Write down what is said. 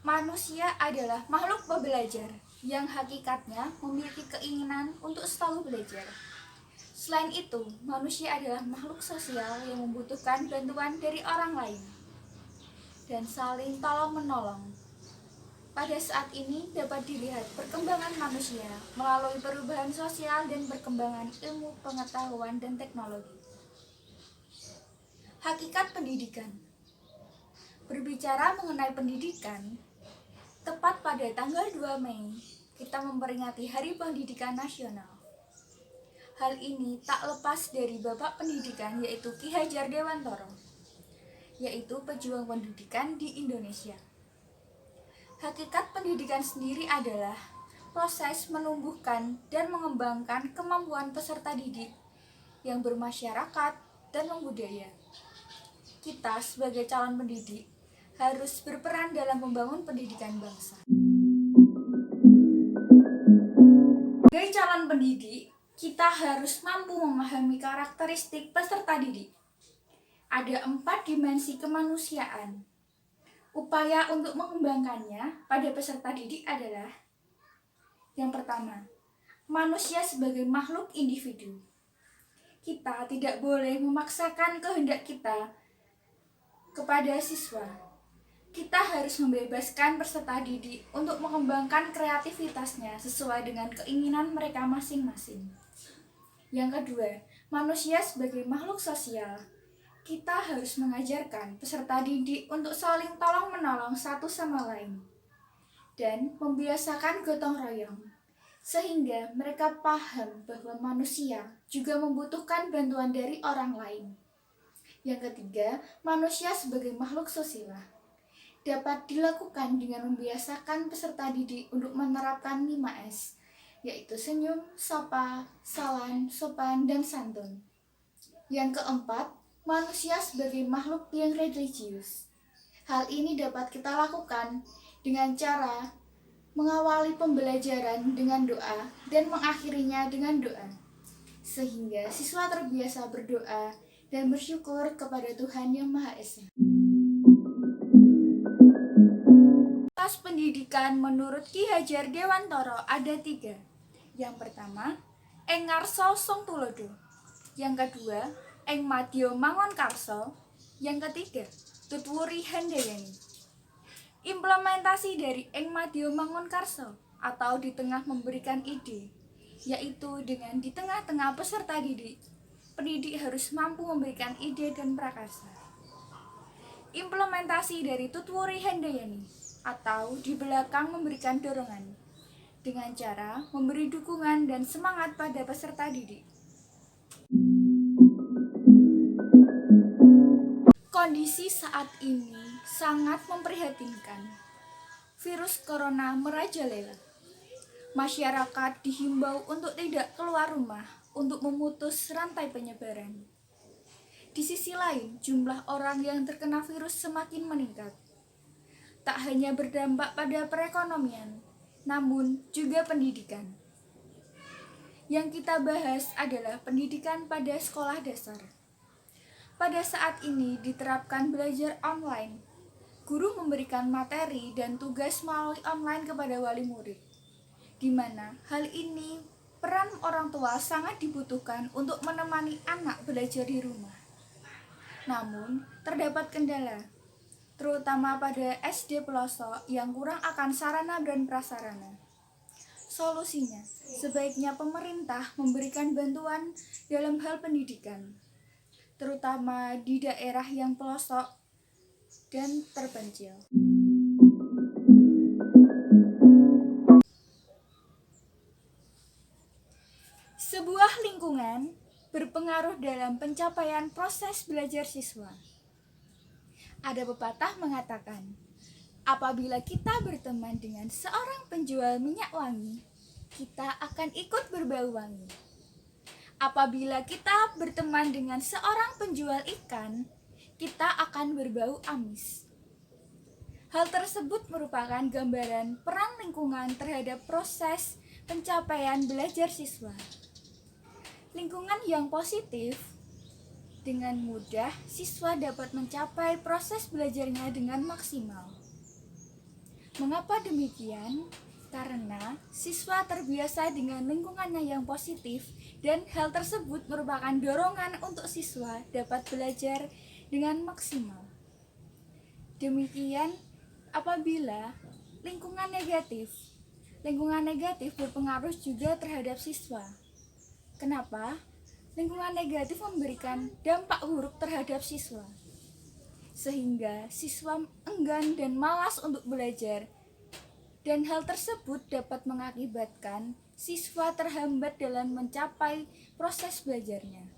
Manusia adalah makhluk pembelajar yang hakikatnya memiliki keinginan untuk selalu belajar. Selain itu, manusia adalah makhluk sosial yang membutuhkan bantuan dari orang lain dan saling tolong-menolong. Pada saat ini dapat dilihat perkembangan manusia melalui perubahan sosial dan perkembangan ilmu pengetahuan dan teknologi. Hakikat pendidikan. Berbicara mengenai pendidikan, tepat pada tanggal 2 Mei, kita memperingati Hari Pendidikan Nasional. Hal ini tak lepas dari Bapak Pendidikan yaitu Ki Hajar Dewantoro, yaitu pejuang pendidikan di Indonesia. Hakikat pendidikan sendiri adalah proses menumbuhkan dan mengembangkan kemampuan peserta didik yang bermasyarakat dan membudaya. Kita sebagai calon pendidik harus berperan dalam membangun pendidikan bangsa. Sebagai calon pendidik, kita harus mampu memahami karakteristik peserta didik. Ada 4 dimensi kemanusiaan. Upaya untuk mengembangkannya pada peserta didik adalah: yang pertama, manusia sebagai makhluk individu. Kita tidak boleh memaksakan kehendak kita kepada siswa. Kita harus membebaskan peserta didik untuk mengembangkan kreativitasnya sesuai dengan keinginan mereka masing-masing. Yang kedua, manusia sebagai makhluk sosial. Kita harus mengajarkan peserta didik untuk saling tolong-menolong satu sama lain dan membiasakan gotong royong, sehingga mereka paham bahwa manusia juga membutuhkan bantuan dari orang lain. Yang ketiga, manusia sebagai makhluk sosial dapat dilakukan dengan membiasakan peserta didik untuk menerapkan 5S, yaitu senyum, sapa, salam, sopan, dan santun. Yang keempat, manusia sebagai makhluk yang religius. Hal ini dapat kita lakukan dengan cara mengawali pembelajaran dengan doa dan mengakhirinya dengan doa, sehingga siswa terbiasa berdoa dan bersyukur kepada Tuhan Yang Maha Esa. Kelas pendidikan menurut Ki Hajar Dewantoro ada 3. Yang pertama, Ing Ngarsa Song Tulodo. Yang kedua, Ing Madya Mangunkarsa. Yang ketiga, Tutwuri Handayani. Implementasi dari Ing Madya Mangunkarsa atau di tengah memberikan ide, yaitu dengan di tengah-tengah peserta didik, pendidik harus mampu memberikan ide dan prakarsa. Implementasi dari Tutwuri Handayani atau di belakang memberikan dorongan dengan cara memberi dukungan dan semangat pada peserta didik. Kondisi saat ini sangat memprihatinkan. Virus corona merajalela. Masyarakat dihimbau untuk tidak keluar rumah untuk memutus rantai penyebaran. Di sisi lain, jumlah orang yang terkena virus semakin meningkat. Tak hanya berdampak pada perekonomian, namun juga pendidikan. Yang kita bahas adalah pendidikan pada sekolah dasar. Pada saat ini diterapkan belajar online. Guru memberikan materi dan tugas melalui online kepada wali murid, di mana hal ini peran orang tua sangat dibutuhkan untuk menemani anak belajar di rumah. Namun, terdapat kendala, terutama pada SD pelosok yang kurang akan sarana dan prasarana. Solusinya, sebaiknya pemerintah memberikan bantuan dalam hal pendidikan, terutama di daerah yang pelosok dan terpencil. Sebuah lingkungan berpengaruh dalam pencapaian proses belajar siswa. Ada pepatah mengatakan, apabila kita berteman dengan seorang penjual minyak wangi, kita akan ikut berbau wangi. Apabila kita berteman dengan seorang penjual ikan, kita akan berbau amis. Hal tersebut merupakan gambaran peran lingkungan terhadap proses pencapaian belajar siswa. Lingkungan yang positif, dengan mudah siswa dapat mencapai proses belajarnya dengan maksimal. Mengapa demikian? Karena siswa terbiasa dengan lingkungannya yang positif dan hal tersebut merupakan dorongan untuk siswa dapat belajar dengan maksimal. Demikian apabila lingkungan negatif berpengaruh juga terhadap siswa. Kenapa? Lingkungan negatif memberikan dampak buruk terhadap siswa, sehingga siswa enggan dan malas untuk belajar, dan hal tersebut dapat mengakibatkan siswa terhambat dalam mencapai proses belajarnya.